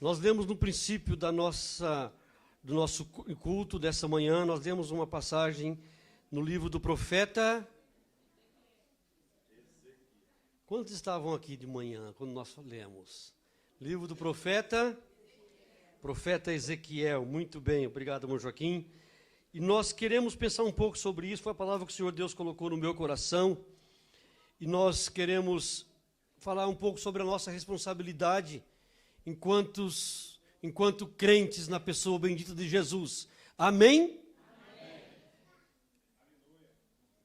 Nós lemos no princípio do nosso culto dessa manhã, nós lemos uma passagem no livro do profeta. Quantos estavam aqui de manhã, quando nós lemos? Livro do profeta Ezequiel. Muito bem, obrigado, irmão Joaquim. E nós queremos pensar um pouco sobre isso, foi a palavra que o Senhor Deus colocou no meu coração. E nós queremos falar um pouco sobre a nossa responsabilidade enquanto crentes na pessoa bendita de Jesus. Amém? Amém.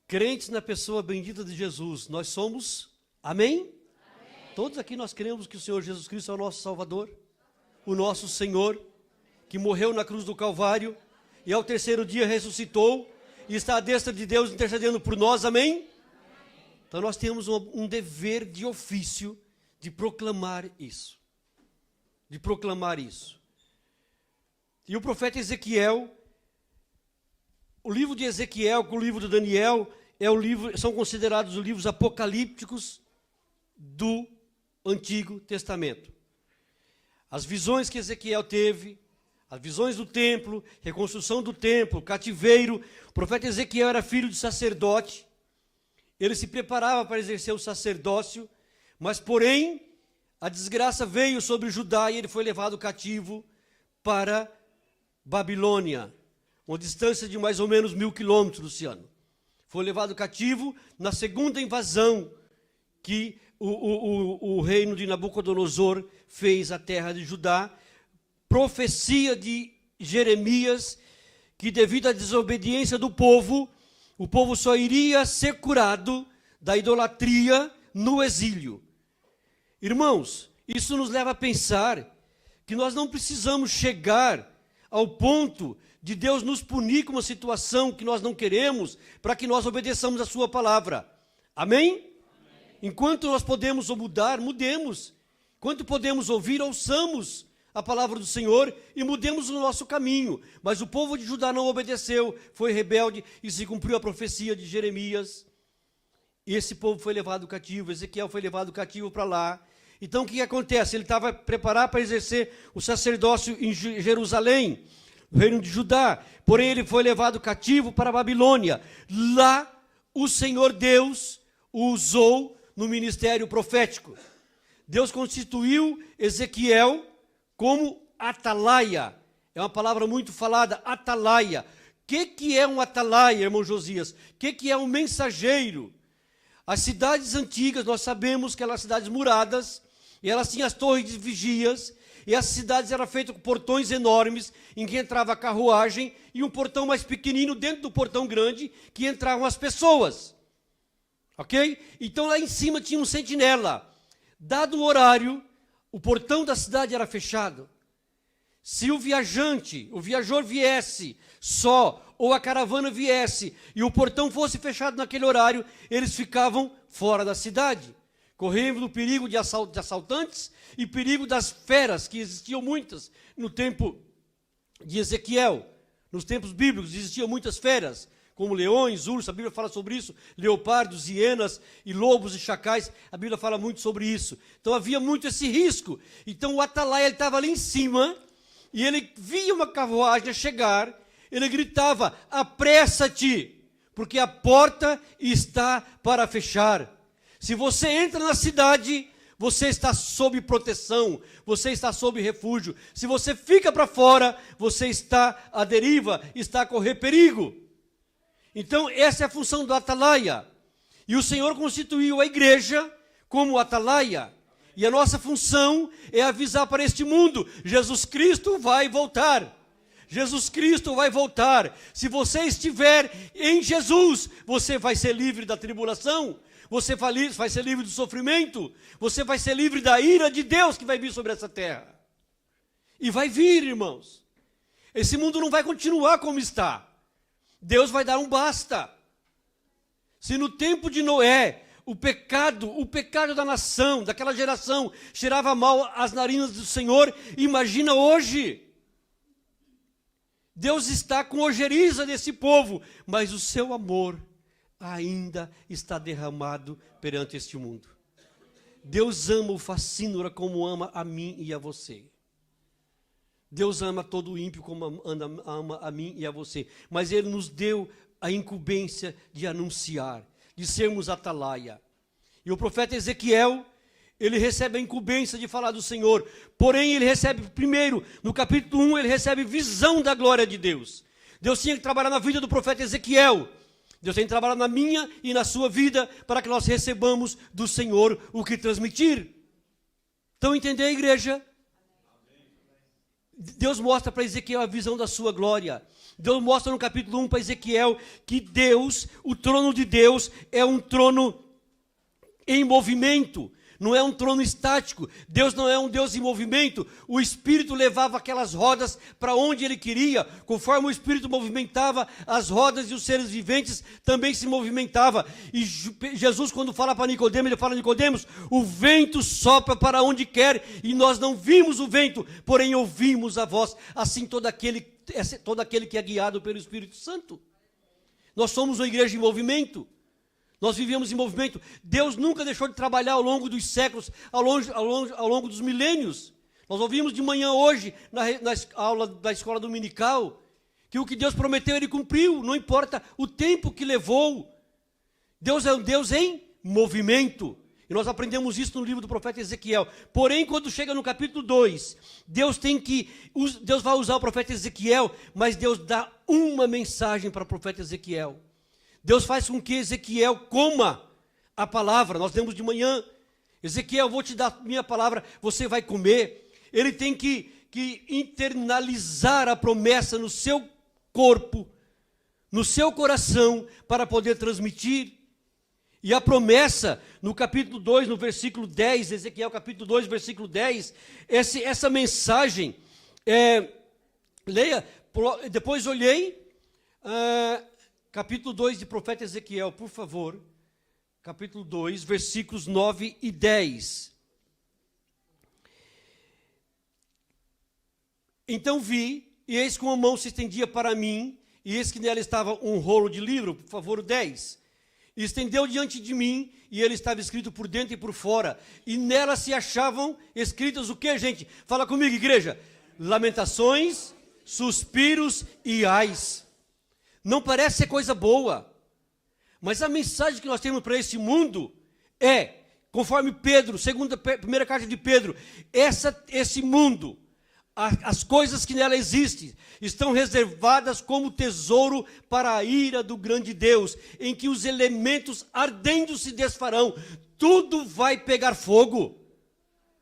Crentes na pessoa bendita de Jesus, nós somos? Amém? Amém? Todos aqui nós cremos que o Senhor Jesus Cristo é o nosso Salvador, o nosso Senhor, que morreu na cruz do Calvário e ao terceiro dia ressuscitou e está à destra de Deus intercedendo por nós. Amém? Amém. Então nós temos um dever de ofício de proclamar isso. E o profeta Ezequiel, o livro de Ezequiel com o livro de Daniel, são considerados os livros apocalípticos do Antigo Testamento. As visões que Ezequiel teve, as visões do templo, reconstrução do templo, cativeiro. O profeta Ezequiel era filho de sacerdote, ele se preparava para exercer o sacerdócio, mas porém a desgraça veio sobre Judá e ele foi levado cativo para Babilônia, uma distância de mais ou menos 1000 quilômetros, Luciano. Foi levado cativo na segunda invasão que o reino de Nabucodonosor fez à terra de Judá. Profecia de Jeremias, que devido à desobediência do povo, o povo só iria ser curado da idolatria no exílio. Irmãos, isso nos leva a pensar que nós não precisamos chegar ao ponto de Deus nos punir com uma situação que nós não queremos, para que nós obedeçamos a sua palavra. Amém? Amém. Enquanto nós podemos mudar, mudemos. Enquanto podemos ouvir, ouçamos a palavra do Senhor e mudemos o nosso caminho. Mas o povo de Judá não obedeceu, foi rebelde e se cumpriu a profecia de Jeremias. E esse povo foi levado cativo, Ezequiel foi levado cativo para lá. Então o que acontece? Ele estava preparado para exercer o sacerdócio em Jerusalém, no reino de Judá. Porém ele foi levado cativo para a Babilônia. Lá o Senhor Deus o usou no ministério profético. Deus constituiu Ezequiel como atalaia. É uma palavra muito falada, atalaia. O que é um atalaia, irmão Josias? O que é um mensageiro? As cidades antigas, nós sabemos que eram cidades muradas, e elas tinham as torres de vigias, e as cidades eram feitas com portões enormes, em que entrava a carruagem, e um portão mais pequenino dentro do portão grande, que entravam as pessoas. Ok? Então lá em cima tinha um sentinela. Dado o horário, o portão da cidade era fechado. Se o viajor viesse só, ou a caravana viesse, e o portão fosse fechado naquele horário, eles ficavam fora da cidade, correndo o perigo de assaltantes e perigo das feras, que existiam muitas no tempo de Ezequiel. Nos tempos bíblicos existiam muitas feras, como leões, ursos, a Bíblia fala sobre isso, leopardos, hienas e lobos e chacais, a Bíblia fala muito sobre isso. Então havia muito esse risco. Então o atalaia estava ali em cima, e ele via uma carruagem chegar, ele gritava: apressa-te, porque a porta está para fechar. Se você entra na cidade, você está sob proteção, você está sob refúgio. Se você fica para fora, você está à deriva, está a correr perigo. Então essa é a função do atalaia. E o Senhor constituiu a igreja como atalaia. E a nossa função é avisar para este mundo: Jesus Cristo vai voltar. Jesus Cristo vai voltar. Se você estiver em Jesus, você vai ser livre da tribulação, você vai ser livre do sofrimento, você vai ser livre da ira de Deus que vai vir sobre essa terra. E vai vir, irmãos. Esse mundo não vai continuar como está. Deus vai dar um basta. Se no tempo de Noé, o pecado da nação, daquela geração, cheirava mal às narinas do Senhor, imagina hoje. Deus está com ojeriza desse povo, mas o seu amor ainda está derramado perante este mundo. Deus ama o facínora como ama a mim e a você. Deus ama todo ímpio como ama a mim e a você. Mas Ele nos deu a incumbência de anunciar, de sermos atalaia. E o profeta Ezequiel, ele recebe a incumbência de falar do Senhor. Porém, ele recebe primeiro, no capítulo 1, ele recebe visão da glória de Deus. Deus tinha que trabalhar na vida do profeta Ezequiel. Deus tem que trabalhar na minha e na sua vida para que nós recebamos do Senhor o que transmitir. Estão entendendo, igreja? Deus mostra para Ezequiel a visão da sua glória. Deus mostra no capítulo 1 para Ezequiel que Deus, o trono de Deus, é um trono em movimento. Não é um trono estático. Deus não é um Deus em movimento. O Espírito levava aquelas rodas para onde Ele queria. Conforme o Espírito movimentava, as rodas e os seres viventes também se movimentavam. E Jesus, quando fala para Nicodemos, ele fala: Nicodemos, o vento sopra para onde quer, e nós não vimos o vento, porém ouvimos a voz. Assim todo aquele que é guiado pelo Espírito Santo. Nós somos uma igreja em movimento. Nós vivemos em movimento. Deus nunca deixou de trabalhar ao longo dos séculos, ao longo dos milênios. Nós ouvimos de manhã hoje, na aula da escola dominical, que o que Deus prometeu, Ele cumpriu, não importa o tempo que levou. Deus é um Deus em movimento. E nós aprendemos isso no livro do profeta Ezequiel. Porém, quando chega no capítulo 2, Deus vai usar o profeta Ezequiel, mas Deus dá uma mensagem para o profeta Ezequiel. Deus faz com que Ezequiel coma a palavra. Nós lemos de manhã: Ezequiel, vou te dar minha palavra, você vai comer. Ele tem que internalizar a promessa no seu corpo, no seu coração, para poder transmitir. E a promessa, no capítulo 2, no versículo 10, Ezequiel capítulo 2, versículo 10, essa mensagem, leia, depois olhei, capítulo 2 de profeta Ezequiel, por favor. Capítulo 2, versículos 9 e 10. Então vi, e eis que uma mão se estendia para mim, e eis que nela estava um rolo de livro, por favor, o 10. E estendeu diante de mim, e ele estava escrito por dentro e por fora. E nela se achavam escritas o que, gente? Fala comigo, igreja. Lamentações, suspiros e ais. Não parece ser coisa boa, mas a mensagem que nós temos para esse mundo é, conforme Pedro, primeira carta de Pedro, esse mundo, as coisas que nela existem, estão reservadas como tesouro para a ira do grande Deus, em que os elementos ardendo se desfarão, tudo vai pegar fogo.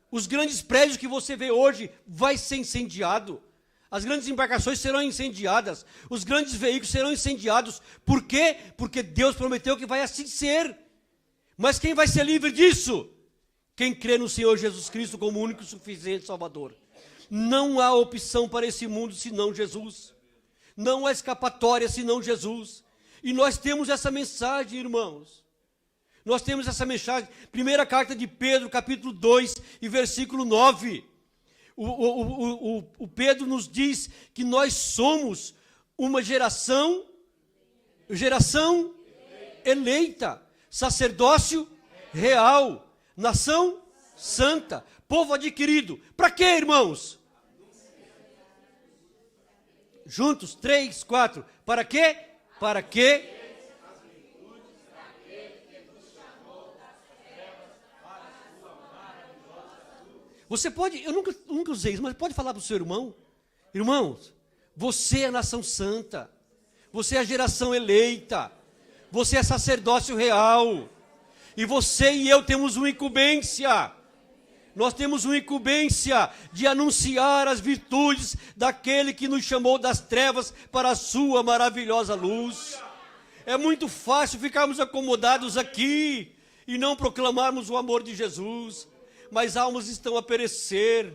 Os grandes prédios que você vê hoje vai ser incendiado. As grandes embarcações serão incendiadas, os grandes veículos serão incendiados. Por quê? Porque Deus prometeu que vai assim ser. Mas quem vai ser livre disso? Quem crê no Senhor Jesus Cristo como único e suficiente Salvador. Não há opção para esse mundo senão Jesus. Não há escapatória senão Jesus. E nós temos essa mensagem, irmãos. Nós temos essa mensagem. Primeira carta de Pedro, capítulo 2 e versículo 9. O Pedro nos diz que nós somos uma geração eleita, sacerdócio real, nação santa, povo adquirido. Para quê, irmãos? Juntos, 3, 4. Para quê? Para quê? Você pode, eu nunca usei isso, mas pode falar para o seu irmão: irmãos, você é nação santa, você é a geração eleita, você é sacerdócio real, e você e eu temos uma incumbência. Nós temos uma incumbência de anunciar as virtudes daquele que nos chamou das trevas para a sua maravilhosa luz. É muito fácil ficarmos acomodados aqui e não proclamarmos o amor de Jesus. Mas almas estão a perecer.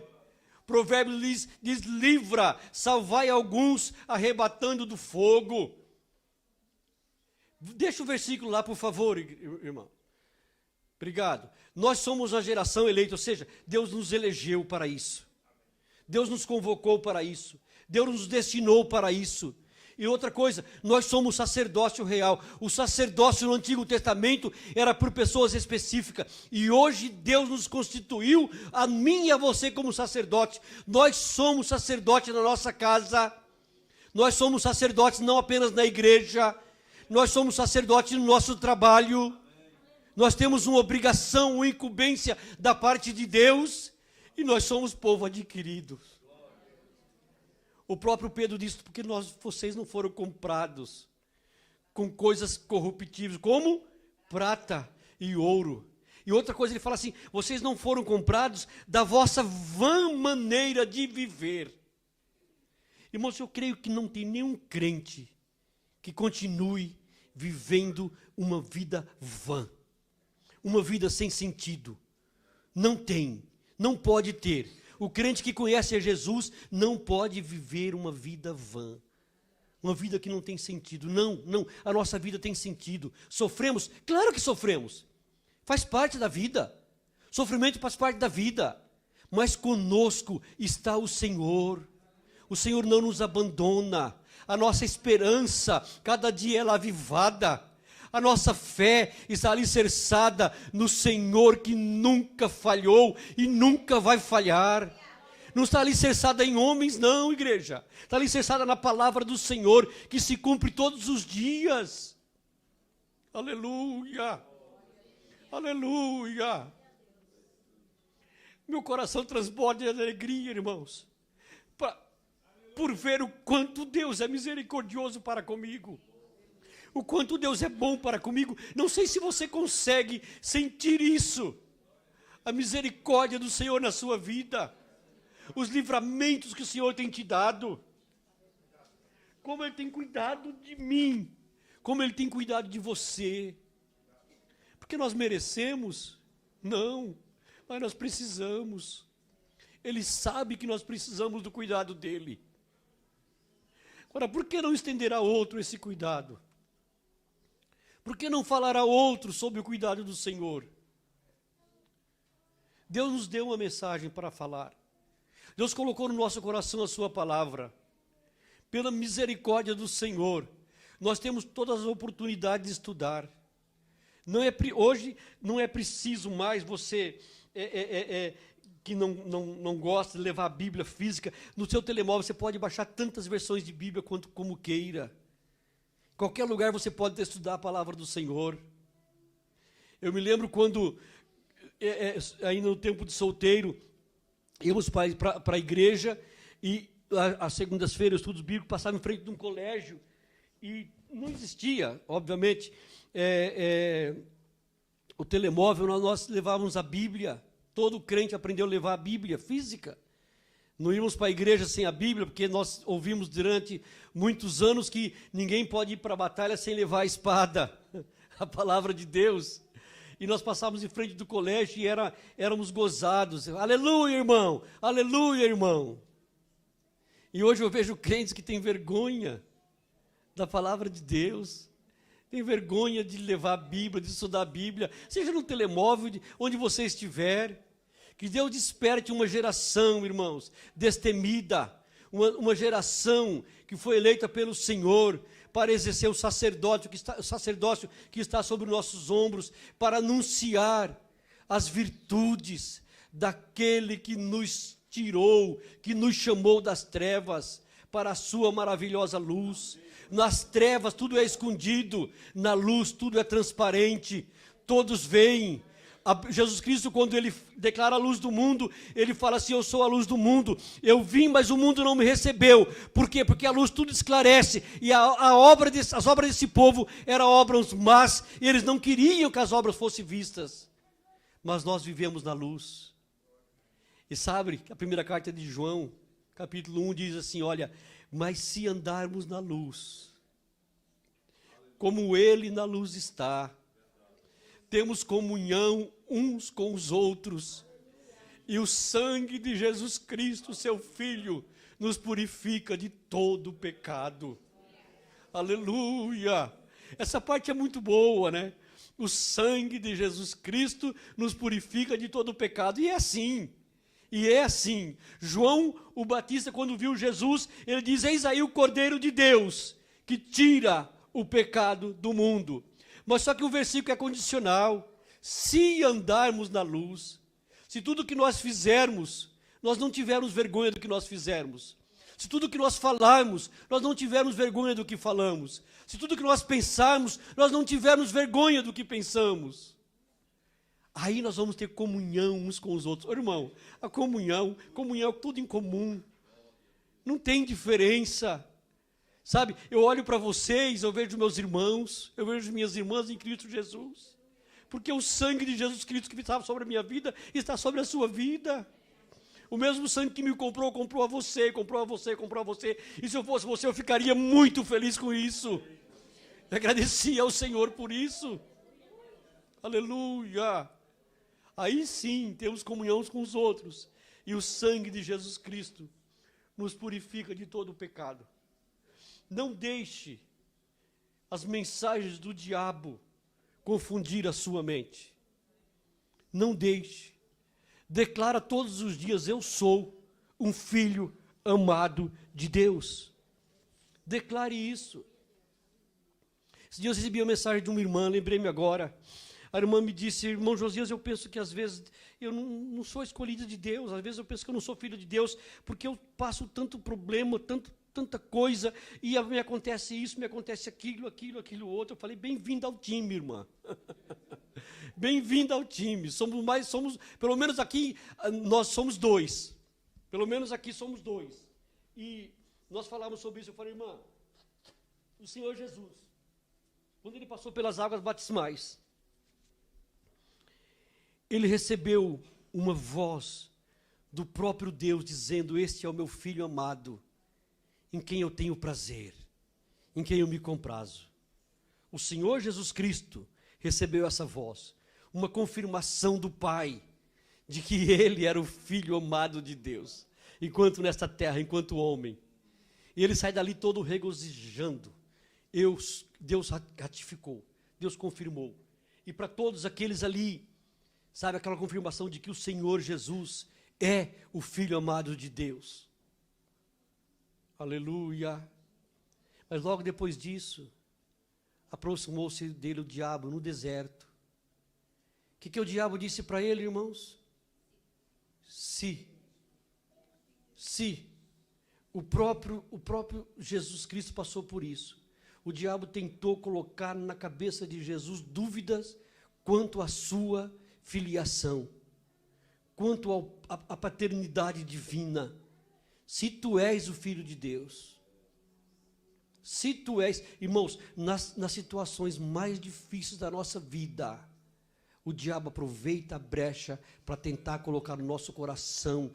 Provérbios diz: livra, salvai alguns, arrebatando do fogo. Deixa o versículo lá, por favor, irmão. Obrigado. Nós somos a geração eleita, ou seja, Deus nos elegeu para isso. Deus nos convocou para isso. Deus nos destinou para isso. E outra coisa, nós somos sacerdócio real. O sacerdócio no Antigo Testamento era por pessoas específicas. E hoje Deus nos constituiu, a mim e a você, como sacerdote. Nós somos sacerdotes na nossa casa. Nós somos sacerdotes não apenas na igreja. Nós somos sacerdotes no nosso trabalho. Nós temos uma obrigação, uma incumbência da parte de Deus. E nós somos povo adquirido. O próprio Pedro disse, porque vocês não foram comprados com coisas corruptíveis, como prata e ouro. E outra coisa, ele fala assim, vocês não foram comprados da vossa vã maneira de viver. Irmãos, eu creio que não tem nenhum crente que continue vivendo uma vida vã, uma vida sem sentido. Não tem, não pode ter. O crente que conhece a Jesus não pode viver uma vida vã, uma vida que não tem sentido. Não, a nossa vida tem sentido. Sofremos? Claro que sofremos. Faz parte da vida. Sofrimento faz parte da vida. Mas conosco está o Senhor. O Senhor não nos abandona. A nossa esperança, cada dia ela é avivada. A nossa fé está alicerçada no Senhor que nunca falhou e nunca vai falhar. Não está alicerçada em homens, não, igreja. Está alicerçada na palavra do Senhor, que se cumpre todos os dias. Aleluia! Aleluia! Meu coração transborda de alegria, irmãos, por ver o quanto Deus é misericordioso para comigo. O quanto Deus é bom para comigo. Não sei se você consegue sentir isso. A misericórdia do Senhor na sua vida. Os livramentos que o Senhor tem te dado. Como Ele tem cuidado de mim. Como Ele tem cuidado de você. Porque nós merecemos? Não. Mas nós precisamos. Ele sabe que nós precisamos do cuidado dEle. Agora, por que não estender a outro esse cuidado? Por que não falar a outro sobre o cuidado do Senhor? Deus nos deu uma mensagem para falar. Deus colocou no nosso coração a sua palavra. Pela misericórdia do Senhor, nós temos todas as oportunidades de estudar. Hoje não é preciso mais você que não gosta de levar a Bíblia física. No seu telemóvel você pode baixar tantas versões de Bíblia como queira. Qualquer lugar você pode estudar a palavra do Senhor. Eu me lembro quando, aí no tempo de solteiro, íamos para a igreja e às segundas-feiras, estudos bíblicos, passava em frente de um colégio e não existia, obviamente, o telemóvel, nós levávamos a Bíblia. Todo crente aprendeu a levar a Bíblia física. Não íamos para a igreja sem a Bíblia, porque nós ouvimos durante muitos anos que ninguém pode ir para a batalha sem levar a espada, a palavra de Deus. E nós passávamos em frente do colégio e éramos gozados. Aleluia, irmão! Aleluia, irmão! E hoje eu vejo crentes que têm vergonha da palavra de Deus, têm vergonha de levar a Bíblia, de estudar a Bíblia, seja no telemóvel, onde você estiver. Que Deus desperte uma geração, irmãos, destemida, uma geração que foi eleita pelo Senhor para exercer o sacerdócio que está sobre os nossos ombros, para anunciar as virtudes daquele que nos tirou, que nos chamou das trevas para a sua maravilhosa luz. Nas trevas tudo é escondido, na luz tudo é transparente, todos veem. Jesus Cristo, quando Ele declara a luz do mundo, Ele fala assim, eu sou a luz do mundo, eu vim, mas o mundo não me recebeu. Por quê? Porque a luz tudo esclarece, e as obras desse povo eram obras más, e eles não queriam que as obras fossem vistas, mas nós vivemos na luz. E sabe, a primeira carta de João, capítulo 1, diz assim, olha, mas se andarmos na luz, como Ele na luz está, temos comunhão uns com os outros, e o sangue de Jesus Cristo, seu Filho, nos purifica de todo pecado. Aleluia! Essa parte é muito boa, né? O sangue de Jesus Cristo nos purifica de todo pecado, e é assim. João, o Batista, quando viu Jesus, ele diz, eis aí o Cordeiro de Deus, que tira o pecado do mundo. Mas só que o versículo é condicional. Se andarmos na luz, se tudo que nós fizermos, nós não tivermos vergonha do que nós fizermos. Se tudo que nós falarmos, nós não tivermos vergonha do que falamos. Se tudo que nós pensarmos, nós não tivermos vergonha do que pensamos. Aí nós vamos ter comunhão uns com os outros. Ô, irmão, a comunhão é tudo em comum. Não tem diferença. Sabe, eu olho para vocês, eu vejo meus irmãos, eu vejo minhas irmãs em Cristo Jesus. Porque o sangue de Jesus Cristo que estava sobre a minha vida, está sobre a sua vida. O mesmo sangue que me comprou a você, comprou a você, comprou a você. E se eu fosse você, eu ficaria muito feliz com isso. Eu agradecia ao Senhor por isso. Aleluia. Aí sim, temos comunhão uns com os outros. E o sangue de Jesus Cristo nos purifica de todo o pecado. Não deixe as mensagens do diabo confundir a sua mente. Não deixe. Declara todos os dias: eu sou um filho amado de Deus. Declare isso. Esse dia eu recebi uma mensagem de uma irmã, lembrei-me agora. A irmã me disse: irmão Josias, eu penso que às vezes eu não sou escolhida de Deus, às vezes eu penso que eu não sou filho de Deus, porque eu passo tanto problema, tanta coisa, e me acontece isso, me acontece aquilo outro. Eu falei: bem-vinda ao time, irmã. Bem-vinda ao time. Pelo menos aqui, nós somos dois. Pelo menos aqui somos dois. E nós falamos sobre isso. Eu falei: irmã, o Senhor Jesus, quando ele passou pelas águas batismais, ele recebeu uma voz do próprio Deus dizendo: este é o meu filho amado, em quem eu tenho prazer, em quem eu me comprazo. O Senhor Jesus Cristo recebeu essa voz, uma confirmação do Pai, de que ele era o filho amado de Deus, enquanto nesta terra, enquanto homem. E ele sai dali todo regozijando. Deus ratificou, Deus confirmou. E para todos aqueles ali, sabe, aquela confirmação de que o Senhor Jesus é o filho amado de Deus. Aleluia. Mas logo depois disso, aproximou-se dele o diabo no deserto. O que o diabo disse para ele, irmãos? Se o próprio Jesus Cristo passou por isso, o diabo tentou colocar na cabeça de Jesus dúvidas quanto à sua filiação, quanto à paternidade divina. Se tu és o Filho de Deus, se tu és, irmãos, nas situações mais difíceis da nossa vida, o diabo aproveita a brecha para tentar colocar no nosso coração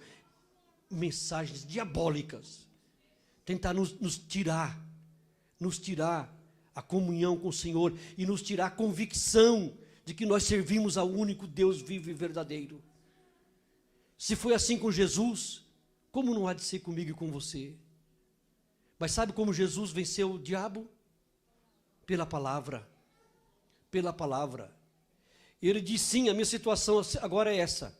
mensagens diabólicas, tentar nos tirar a comunhão com o Senhor e nos tirar a convicção de que nós servimos ao único Deus vivo e verdadeiro. Se foi assim com Jesus, como não há de ser comigo e com você? Mas sabe como Jesus venceu o diabo? Pela palavra. Pela palavra. E ele diz: sim, a minha situação agora é essa.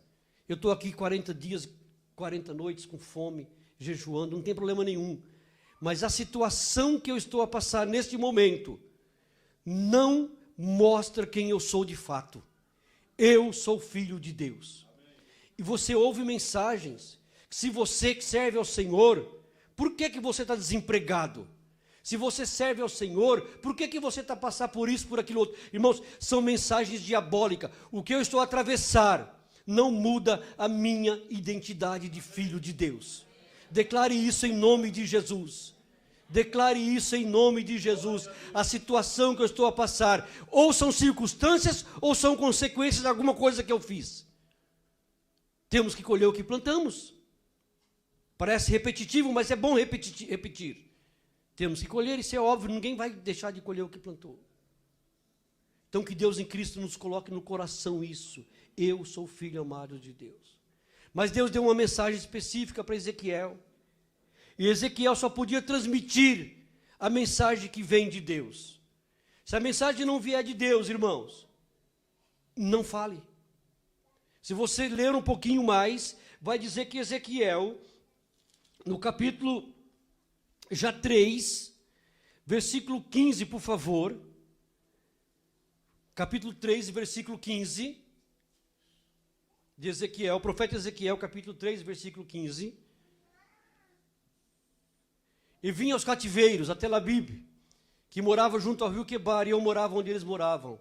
Eu estou aqui 40 dias, 40 noites com fome, jejuando, não tem problema nenhum. Mas a situação que eu estou a passar neste momento não mostra quem eu sou de fato. Eu sou filho de Deus. E você ouve mensagens, se você que serve ao Senhor, por que você está desempregado? Se você serve ao Senhor, por que você está passando por isso, por aquilo outro? Irmãos, são mensagens diabólicas. O que eu estou a atravessar não muda a minha identidade de filho de Deus. Declare isso em nome de Jesus. Declare isso em nome de Jesus. A situação que eu estou a passar, ou são circunstâncias, ou são consequências de alguma coisa que eu fiz. Temos que colher o que plantamos. Parece repetitivo, mas é bom repetir. Temos que colher, isso é óbvio, ninguém vai deixar de colher o que plantou. Então que Deus em Cristo nos coloque no coração isso. Eu sou filho amado de Deus. Mas Deus deu uma mensagem específica para Ezequiel. E Ezequiel só podia transmitir a mensagem que vem de Deus. Se a mensagem não vier de Deus, irmãos, não fale. Se você ler um pouquinho mais, vai dizer que Ezequiel, no capítulo já 3, versículo 15, por favor. Capítulo 3, versículo 15. De Ezequiel, o profeta Ezequiel, capítulo 3, versículo 15. E vinha aos cativeiros, até Labib, que morava junto ao rio Quebar, e eu morava onde eles moravam.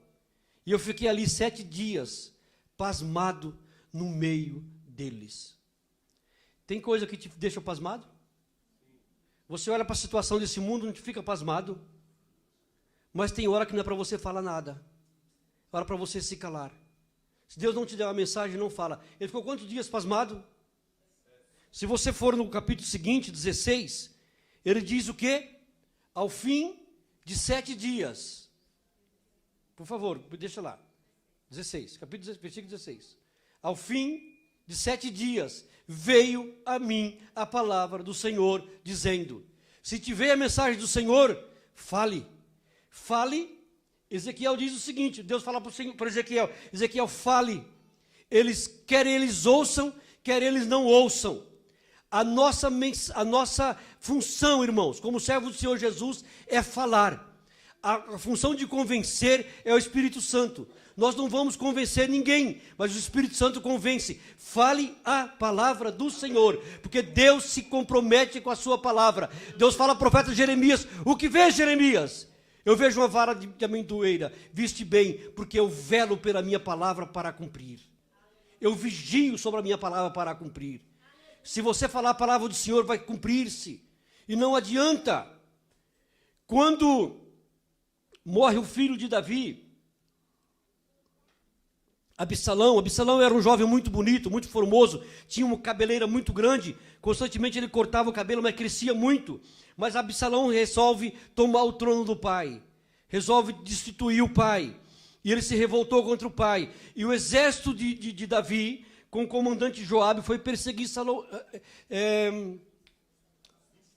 E eu fiquei ali 7 dias, pasmado no meio deles. Tem coisa que te deixa pasmado? Você olha para a situação desse mundo e não te fica pasmado? Mas tem hora que não é para você falar nada. Hora para você se calar. Se Deus não te der uma mensagem, não fala. Ele ficou quantos dias pasmado? Se você for no capítulo seguinte, 16, ele diz o quê? Ao fim de 7 dias. Por favor, deixa lá. 16, capítulo, versículo 16. Ao fim de 7 dias, veio a mim a palavra do Senhor, dizendo: se te veio a mensagem do Senhor, fale. Fale. Ezequiel diz o seguinte, Deus fala para Ezequiel: Ezequiel, fale. Quer eles ouçam, quer eles não ouçam. A nossa função, irmãos, como servos do Senhor Jesus, é falar. A função de convencer é o Espírito Santo. Nós não vamos convencer ninguém, mas o Espírito Santo convence. Fale a palavra do Senhor, porque Deus se compromete com a sua palavra. Deus fala ao profeta Jeremias: o que vê, Jeremias? Eu vejo uma vara de amendoeira, viste bem, porque eu velo pela minha palavra para cumprir. Eu vigio sobre a minha palavra para cumprir. Se você falar a palavra do Senhor, vai cumprir-se. E não adianta. Quando morre o filho de Davi, Absalão era um jovem muito bonito, muito formoso, tinha uma cabeleira muito grande, constantemente ele cortava o cabelo, mas crescia muito. Mas Absalão resolve tomar o trono do pai, resolve destituir o pai, e ele se revoltou contra o pai. E o exército de Davi, com o comandante Joabe, foi perseguir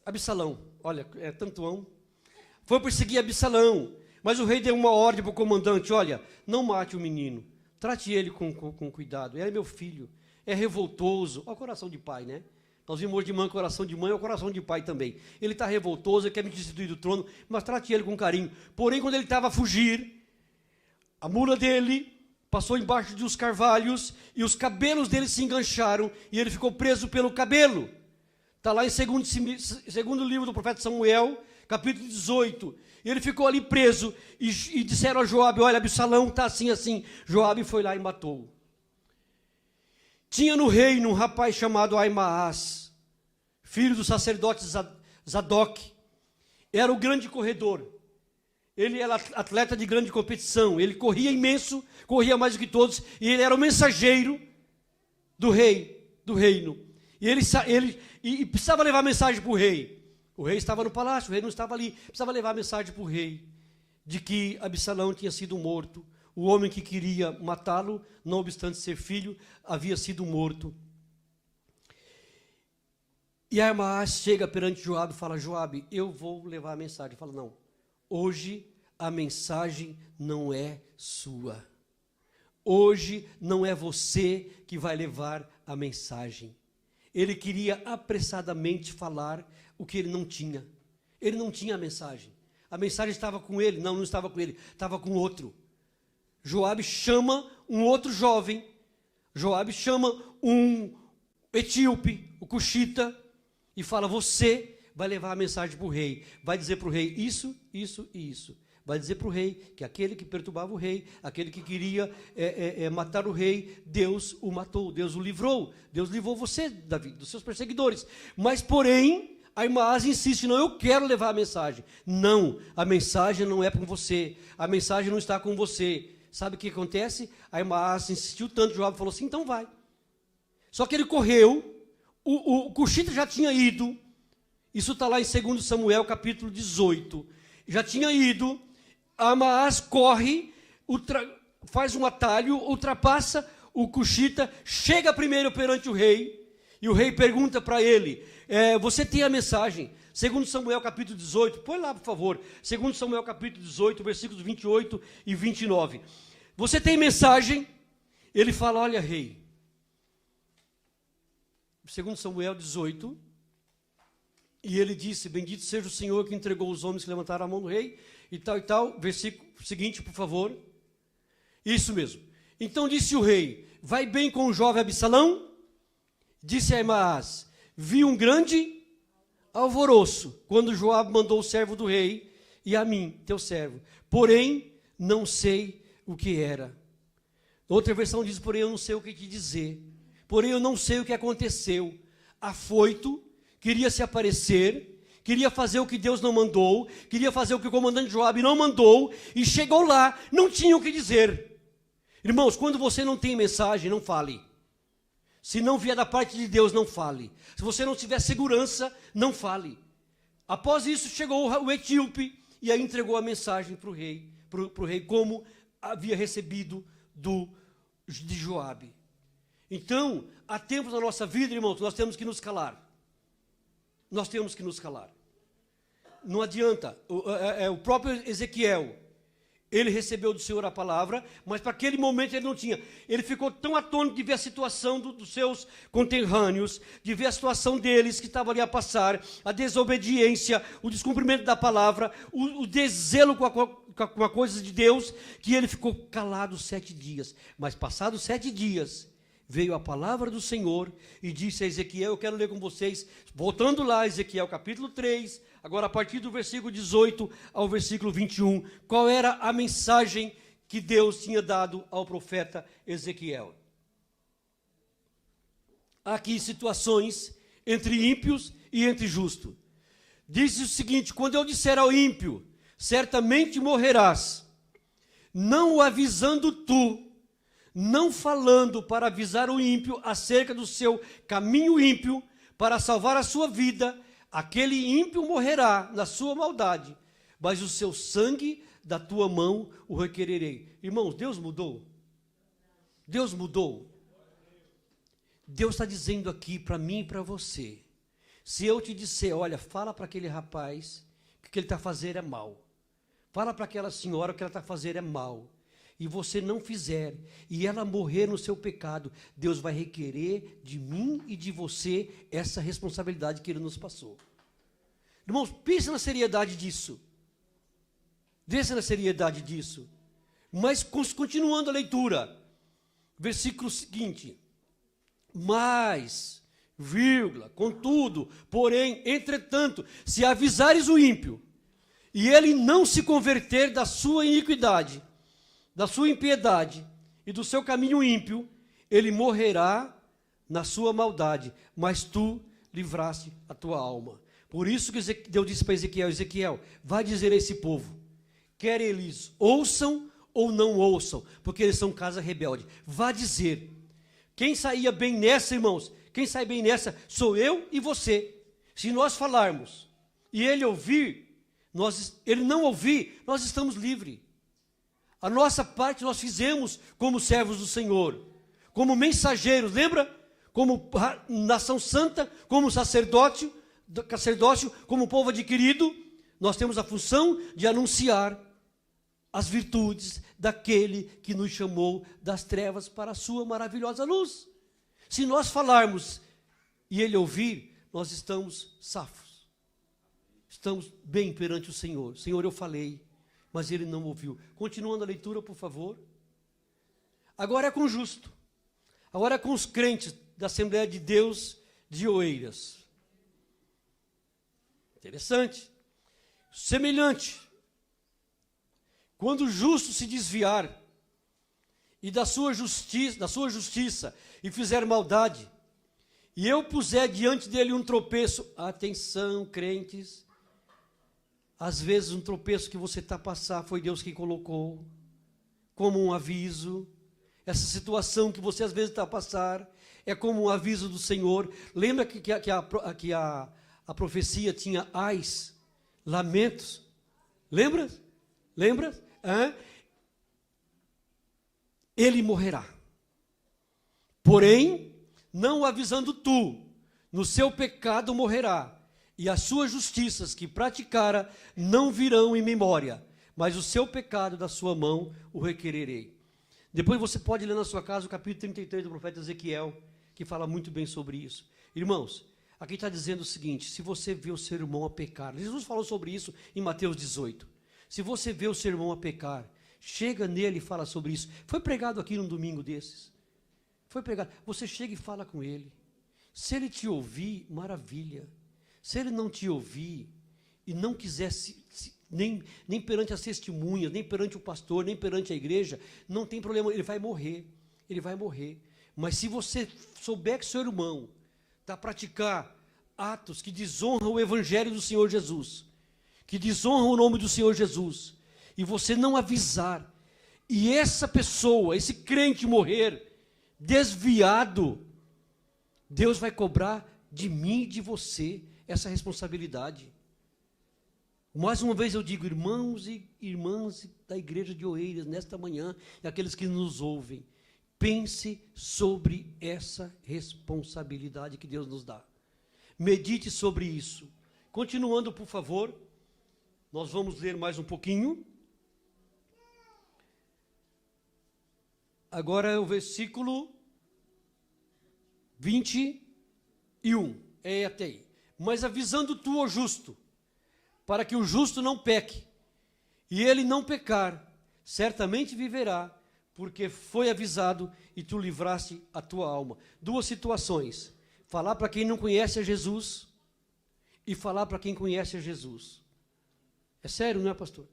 Absalão. Olha, é tanto foi perseguir Absalão, mas o rei deu uma ordem para o comandante: olha, não mate o menino, trate ele com cuidado, ele é meu filho, é revoltoso. Olha o coração de pai, né? Nós vimos de mãe, coração de mãe é o coração de pai também. Ele está revoltoso, ele quer me destituir do trono, mas trate ele com carinho. Porém, quando ele estava a fugir, a mula dele passou embaixo de uns carvalhos e os cabelos dele se engancharam e ele ficou preso pelo cabelo. Está lá em segundo livro do profeta Samuel, capítulo 18. E ele ficou ali preso e disseram a Joabe: olha, Absalão está assim, assim. Joabe foi lá e matou. Tinha no reino um rapaz chamado Aimaas, filho do sacerdote Zadok. Era o grande corredor. Ele era atleta de grande competição. Ele corria imenso, corria mais do que todos. E ele era o mensageiro do rei, do reino. E ele precisava levar mensagem para o rei. O rei estava no palácio, o rei não estava ali. Precisava levar mensagem para o rei de que Absalão tinha sido morto. O homem que queria matá-lo, não obstante ser filho, havia sido morto. E Aimaas chega perante Joabe e fala: Joabe, eu vou levar a mensagem. Ele fala: não, hoje a mensagem não é sua. Hoje não é você que vai levar a mensagem. Ele queria apressadamente falar o que ele não tinha. Ele não tinha a mensagem. A mensagem estava com ele. Não estava com ele, estava com outro. Joabe chama um outro jovem. Joabe chama um etíope, o cuxita, e fala: você vai levar a mensagem para o rei. Vai dizer para o rei isso, isso e isso. Vai dizer para o rei que aquele que perturbava o rei, aquele que queria matar o rei, Deus o matou, Deus o livrou. Deus livrou você, Davi, dos seus perseguidores. Mas, porém, Aimaas insiste: não, eu quero levar a mensagem. Não, a mensagem não é com você. A mensagem não está com você. Sabe o que acontece? Aimaas insistiu tanto, Joabe falou assim: então vai. Só que ele correu, o cuxita já tinha ido. Isso está lá em 2 Samuel, capítulo 18. Já tinha ido. Aimaas corre, faz um atalho, ultrapassa o cuxita, chega primeiro perante o rei, e o rei pergunta para ele: você tem a mensagem? 2 Samuel capítulo 18, põe lá por favor, 2 Samuel capítulo 18, versículos 28 e 29. Você tem mensagem? Ele fala: olha, rei, 2 Samuel 18, E ele disse, bendito seja o Senhor que entregou os homens que levantaram a mão do rei, e tal e tal. Versículo seguinte, por favor. Isso mesmo. Então disse o rei, vai bem com o jovem Absalão? Disse Ahimaás, vi um grande alvoroço, quando Joabe mandou o servo do rei, e a mim, teu servo. Porém, não sei o que era. Outra versão diz, porém, eu não sei o que te dizer. Porém, eu não sei o que aconteceu. Afoito, queria se aparecer, queria fazer o que Deus não mandou, queria fazer o que o comandante Joabe não mandou, e chegou lá, não tinha o que dizer. Irmãos, quando você não tem mensagem, não fale. Se não vier da parte de Deus, não fale. Se você não tiver segurança, não fale. Após isso, chegou o etíope, e aí entregou a mensagem para o rei, como havia recebido de Joabe. Então, há tempos na nossa vida, irmãos, nós temos que nos calar. Nós temos que nos calar. Não adianta. O próprio Ezequiel, ele recebeu do Senhor a palavra, mas para aquele momento ele não tinha. Ele ficou tão atônito de ver a situação dos seus conterrâneos, de ver a situação deles que estavam ali a passar, a desobediência, o descumprimento da palavra, o desvelo com a coisa de Deus, que ele ficou calado 7 dias. Mas passados 7 dias, veio a palavra do Senhor e disse a Ezequiel, eu quero ler com vocês, voltando lá, Ezequiel capítulo 3, agora a partir do versículo 18 ao versículo 21, qual era a mensagem que Deus tinha dado ao profeta Ezequiel. Aqui situações entre ímpios e entre justos. Diz o seguinte, quando eu disser ao ímpio, certamente morrerás, não o avisando tu, não falando para avisar o ímpio acerca do seu caminho ímpio, para salvar a sua vida, aquele ímpio morrerá na sua maldade, mas o seu sangue da tua mão o requererei. Irmãos, Deus mudou? Deus mudou? Deus está dizendo aqui para mim e para você, se eu te disser, olha, fala para aquele rapaz que o que ele está fazendo é mal, fala para aquela senhora que o que ela está fazendo é mal, e você não fizer, e ela morrer no seu pecado, Deus vai requerer de mim e de você essa responsabilidade que Ele nos passou. Irmãos, pense na seriedade disso. Pense na seriedade disso. Mas, continuando a leitura, versículo seguinte. Mas, vírgula, contudo, porém, entretanto, se avisares o ímpio, e ele não se converter da sua iniquidade, da sua impiedade e do seu caminho ímpio, ele morrerá na sua maldade, mas tu livraste a tua alma. Por isso que Deus disse para Ezequiel, Ezequiel, vai dizer a esse povo, quer eles ouçam ou não ouçam, porque eles são casa rebelde. Vá dizer. Quem saía bem nessa, irmãos, quem sai bem nessa sou eu e você. Se nós falarmos e ele ouvir, ele não ouvir, nós estamos livres. A nossa parte nós fizemos como servos do Senhor, como mensageiros, lembra? Como nação santa, como sacerdócio, como povo adquirido, nós temos a função de anunciar as virtudes daquele que nos chamou das trevas para a sua maravilhosa luz. Se nós falarmos e ele ouvir, nós estamos safos. Estamos bem perante o Senhor. Senhor, eu falei, mas ele não ouviu. Continuando a leitura, por favor. Agora é com o justo. Agora é com os crentes da Assembleia de Deus de Oeiras. Interessante. Semelhante. Quando o justo se desviar e da sua justiça e fizer maldade, e eu puser diante dele um tropeço, atenção, crentes, às vezes um tropeço que você está a passar, foi Deus que colocou, como um aviso. Essa situação que você às vezes está a passar, é como um aviso do Senhor. Lembra que a profecia tinha ais, lamentos? Lembra? Lembra? Ele morrerá. Porém, não avisando tu, no seu pecado morrerá, e as suas justiças que praticara não virão em memória, mas o seu pecado da sua mão o requererei. Depois você pode ler na sua casa o capítulo 33 do profeta Ezequiel, que fala muito bem sobre isso. Irmãos, Aqui está dizendo o seguinte: se você vê o seu irmão a pecar, Jesus falou sobre isso em Mateus 18. Se você vê o seu irmão a pecar, chega nele e fala sobre isso. Foi pregado aqui num domingo desses. Foi pregado. Você chega e fala com ele. Se ele te ouvir, maravilha. Se ele não te ouvir e não quiser nem perante as testemunhas, nem perante o pastor, nem perante a igreja, não tem problema, ele vai morrer. Ele vai morrer. Mas se você souber que seu irmão está a praticar atos que desonram o evangelho do Senhor Jesus, que desonram o nome do Senhor Jesus, e você não avisar, e essa pessoa, esse crente morrer desviado, Deus vai cobrar de mim e de você essa responsabilidade. Mais uma vez eu digo, irmãos e irmãs da igreja de Oeiras, nesta manhã, e aqueles que nos ouvem, pense sobre essa responsabilidade que Deus nos dá. Medite sobre isso. Continuando, por favor, nós vamos ler mais um pouquinho. Agora é o versículo 21. É até aí. Mas avisando tu, ó justo, para que o justo não peque, e ele não pecar, certamente viverá, porque foi avisado e tu livraste a tua alma. Duas situações: falar para quem não conhece a Jesus e falar para quem conhece a Jesus. É sério, não é, pastor?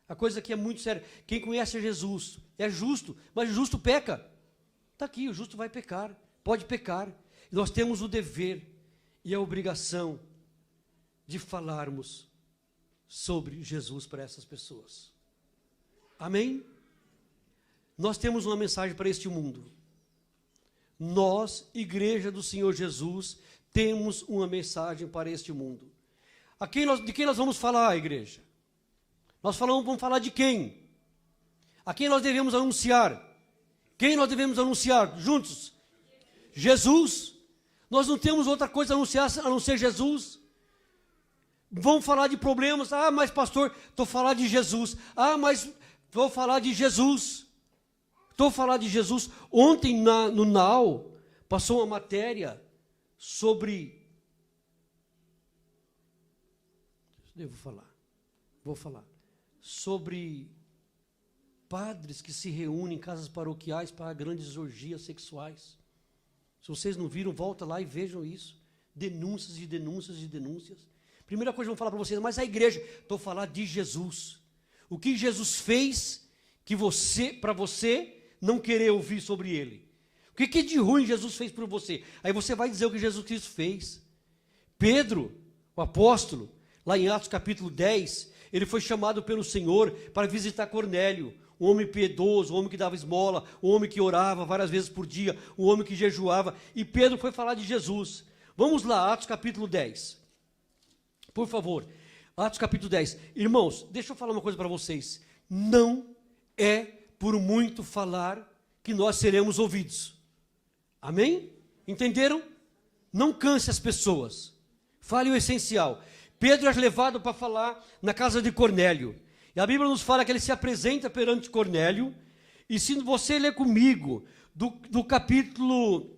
A coisa aqui é muito séria. Quem conhece a Jesus é justo, mas o justo peca. Está aqui, o justo vai pecar, pode pecar. E nós temos o dever e a obrigação de falarmos sobre Jesus para essas pessoas. Amém? Nós temos uma mensagem para este mundo. Nós, Igreja do Senhor Jesus, temos uma mensagem para este mundo. De quem nós vamos falar, igreja? Vamos falar de quem? A quem nós devemos anunciar? Quem nós devemos anunciar juntos? Jesus. Nós não temos outra coisa a anunciar a não ser Jesus. Vamos falar de problemas. Ah, mas pastor, estou falando de Jesus. Ah, mas vou falar de Jesus. Estou falando de Jesus. Ontem no NAU passou uma matéria sobre... Vou falar. Sobre padres que se reúnem em casas paroquiais para grandes orgias sexuais. Se vocês não viram, volta lá e vejam isso. Denúncias e denúncias e denúncias. Primeira coisa que eu vou falar para vocês, mas a igreja, estou falando de Jesus. O que Jesus fez que para você não querer ouvir sobre ele? O que de ruim Jesus fez por você? Aí você vai dizer o que Jesus Cristo fez. Pedro, o apóstolo, lá em Atos capítulo 10, ele foi chamado pelo Senhor para visitar Cornélio, um homem piedoso, um homem que dava esmola, um homem que orava várias vezes por dia, um homem que jejuava, e Pedro foi falar de Jesus. Vamos lá, Atos capítulo 10. Por favor, Atos capítulo 10. Irmãos, deixa eu falar uma coisa para vocês. Não é por muito falar que nós seremos ouvidos. Amém? Entenderam? Não canse as pessoas. Fale o essencial. Pedro é levado para falar na casa de Cornélio. E a Bíblia nos fala que ele se apresenta perante Cornélio. E se você ler comigo, do capítulo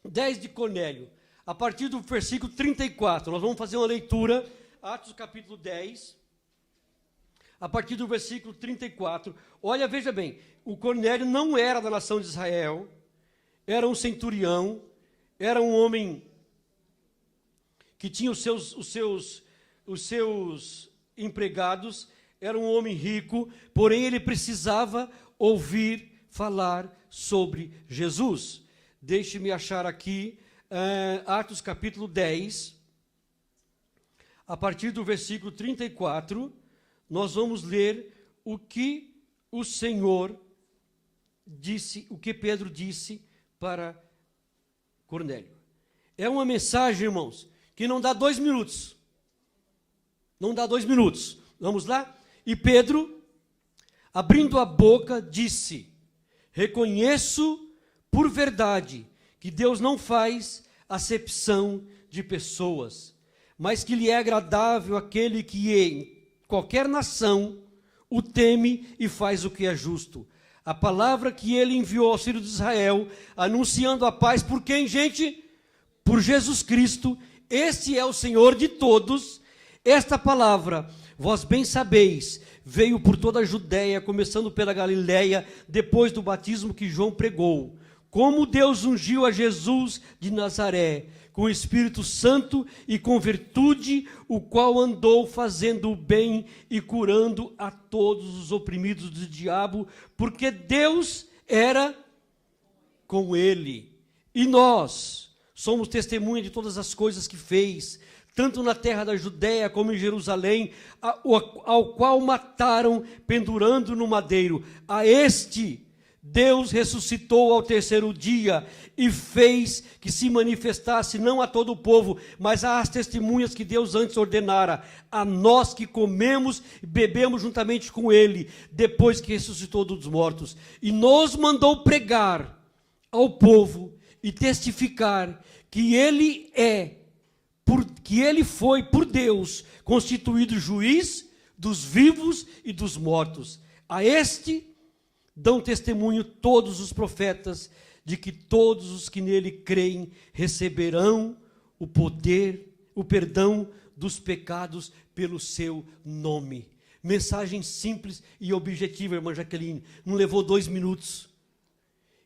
10 de Cornélio, a partir do versículo 34, nós vamos fazer uma leitura, Atos capítulo 10, a partir do versículo 34. Olha, veja bem, o Cornélio não era da nação de Israel, era um centurião, era um homem que tinha os seus empregados, era um homem rico, porém ele precisava ouvir falar sobre Jesus. Deixe-me achar aqui, Atos capítulo 10, a partir do versículo 34, nós vamos ler o que o Senhor disse, o que Pedro disse para Cornélio. É uma mensagem, irmãos, que não dá 2 minutos. Não dá 2 minutos. Vamos lá? E Pedro, abrindo a boca, disse: reconheço por verdade que Deus não faz acepção de pessoas, mas que lhe é agradável aquele que em qualquer nação o teme e faz o que é justo. A palavra que ele enviou aos filhos de Israel, anunciando a paz por quem, gente? por Jesus Cristo, este é o Senhor de todos. Esta palavra, vós bem sabeis, veio por toda a Judéia, começando pela Galiléia, depois do batismo que João pregou, como Deus ungiu a Jesus de Nazaré, com o Espírito Santo e com virtude, o qual andou fazendo o bem e curando a todos os oprimidos do diabo, porque Deus era com ele. E nós somos testemunha de todas as coisas que fez, tanto na terra da Judéia como em Jerusalém, ao qual mataram pendurando no madeiro. A este Deus ressuscitou ao terceiro dia e fez que se manifestasse não a todo o povo, mas às testemunhas que Deus antes ordenara, a nós que comemos e bebemos juntamente com ele, depois que ressuscitou dos mortos. E nos mandou pregar ao povo e testificar que ele foi por Deus constituído juiz dos vivos e dos mortos. A este dão testemunho todos os profetas de que todos os que nele creem receberão o poder, o perdão dos pecados pelo seu nome. Mensagem simples e objetiva, irmã Jaqueline, não levou 2 minutos.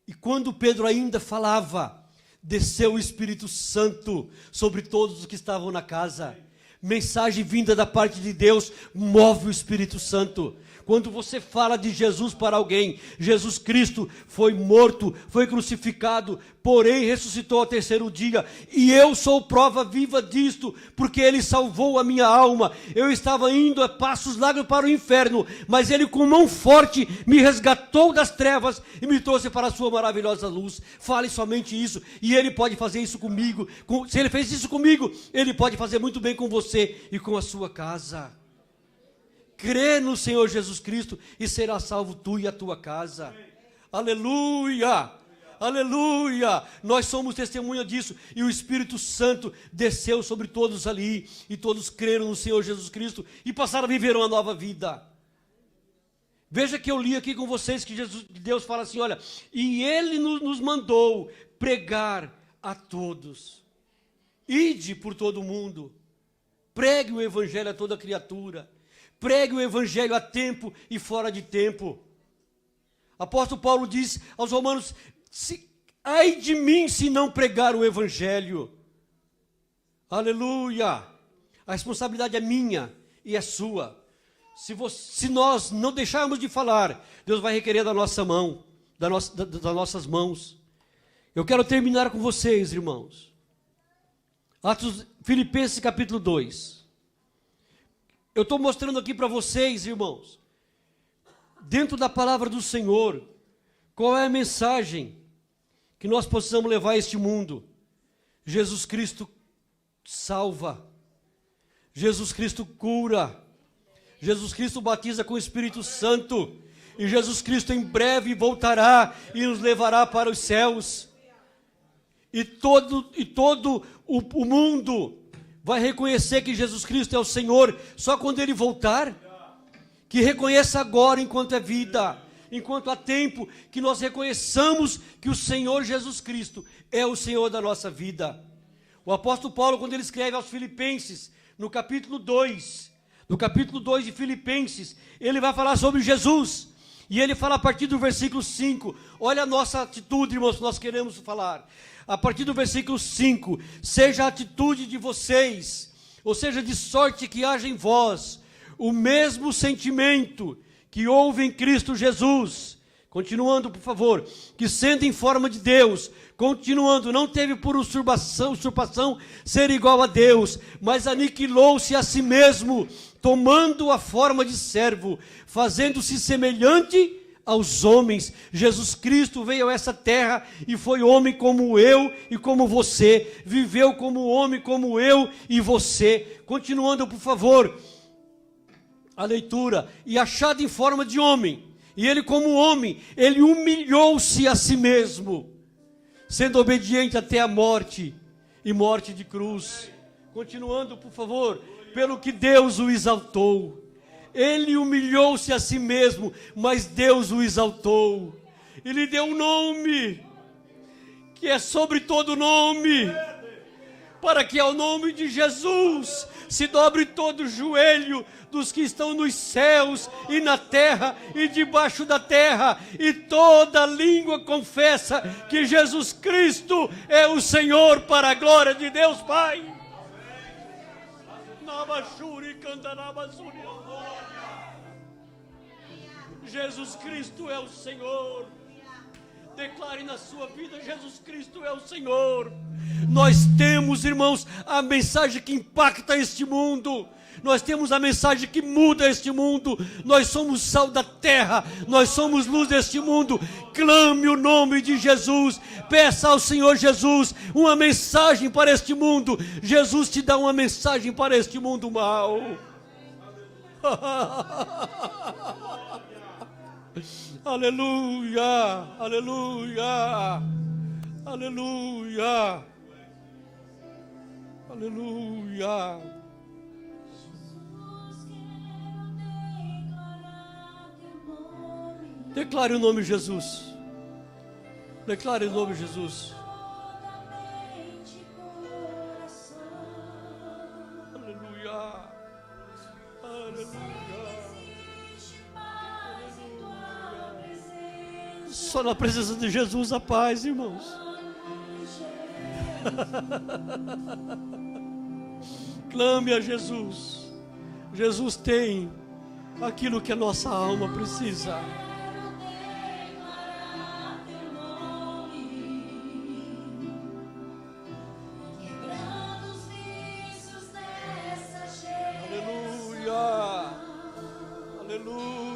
E quando Pedro ainda falava, desceu o Espírito Santo sobre todos os que estavam na casa. Mensagem vinda da parte de Deus move o Espírito Santo. Quando você fala de Jesus para alguém, Jesus Cristo foi morto, foi crucificado, porém ressuscitou ao terceiro dia, e eu sou prova viva disto, porque Ele salvou a minha alma. Eu estava indo a passos largos para o inferno, mas Ele com mão forte me resgatou das trevas e me trouxe para a sua maravilhosa luz. Fale somente isso, e Ele pode fazer isso comigo. Se Ele fez isso comigo, Ele pode fazer muito bem com você e com a sua casa. Crê no Senhor Jesus Cristo e será salvo tu e a tua casa. Aleluia! Aleluia! Nós somos testemunha disso. E o Espírito Santo desceu sobre todos ali. E todos creram no Senhor Jesus Cristo e passaram a viver uma nova vida. Veja que eu li aqui com vocês que Deus fala assim, olha, e Ele nos mandou pregar a todos. Ide por todo o mundo. Pregue o Evangelho a toda criatura. Pregue o Evangelho a tempo e fora de tempo. Apóstolo Paulo diz aos romanos, ai de mim se não pregar o Evangelho. Aleluia. A responsabilidade é minha e é sua. Se nós não deixarmos de falar, Deus vai requerer da nossa mão, das nossas mãos. Eu quero terminar com vocês, irmãos. Filipenses capítulo 2. Eu estou mostrando aqui para vocês, irmãos, dentro da palavra do Senhor, qual é a mensagem que nós possamos levar a este mundo. Jesus Cristo salva, Jesus Cristo cura, Jesus Cristo batiza com o Espírito Santo, e Jesus Cristo em breve voltará e nos levará para os céus. E todo o mundo vai reconhecer que Jesus Cristo é o Senhor só quando Ele voltar. Que reconheça agora enquanto é vida, enquanto há tempo, que nós reconheçamos que o Senhor Jesus Cristo é o Senhor da nossa vida. O apóstolo Paulo, quando ele escreve aos Filipenses, no capítulo 2 de Filipenses, ele vai falar sobre Jesus. E ele fala a partir do versículo 5, olha a nossa atitude, irmãos, que nós queremos falar. A partir do versículo 5, seja a atitude de vocês, ou seja, de sorte que haja em vós, o mesmo sentimento que houve em Cristo Jesus. Continuando, por favor, que sendo em forma de Deus, continuando, não teve por usurpação ser igual a Deus, mas aniquilou-se a si mesmo, tomando a forma de servo, fazendo-se semelhante aos homens. Jesus Cristo veio a essa terra e foi homem como eu e como você, viveu como homem como eu e você. Continuando, por favor, a leitura, e achado em forma de homem, e ele como homem, ele humilhou-se a si mesmo, sendo obediente até a morte, e morte de cruz. Continuando, por favor, pelo que Deus o exaltou. Ele humilhou-se a si mesmo, mas Deus o exaltou. E lhe deu um nome, que é sobre todo nome. para que ao nome de Jesus se dobre todo o joelho dos que estão nos céus e na terra e debaixo da terra, e toda língua confessa que Jesus Cristo é o Senhor, para a glória de Deus Pai. Jesus Cristo é o Senhor. Declare na sua vida: Jesus Cristo é o Senhor. Nós temos, irmãos, a mensagem que impacta este mundo. Nós temos a mensagem que muda este mundo. Nós somos sal da terra. Nós somos luz deste mundo. Clame o nome de Jesus. Peça ao Senhor Jesus uma mensagem para este mundo. Jesus te dá uma mensagem para este mundo mau. Aleluia, aleluia, aleluia, aleluia. Declare o nome de Jesus. Declare o nome de Jesus. Aleluia, aleluia. Só na presença de Jesus a paz, irmãos. Clame a Jesus. Jesus tem aquilo que a nossa alma precisa. Aleluia, aleluia.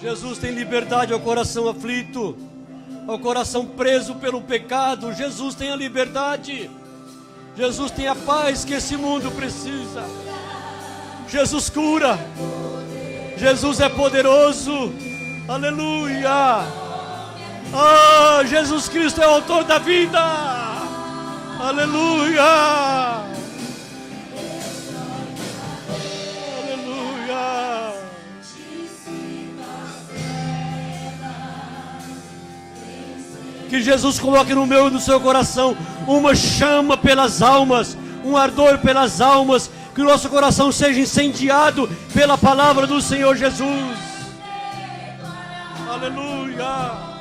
Jesus tem liberdade ao coração aflito, ao coração preso pelo pecado. Jesus tem a liberdade. Jesus tem a paz que esse mundo precisa. Jesus cura. Jesus é poderoso. Aleluia. Ah, Jesus Cristo é o autor da vida. Aleluia. Que Jesus coloque no meu e no seu coração uma chama pelas almas, um ardor pelas almas, que o nosso coração seja incendiado pela palavra do Senhor Jesus. Aleluia.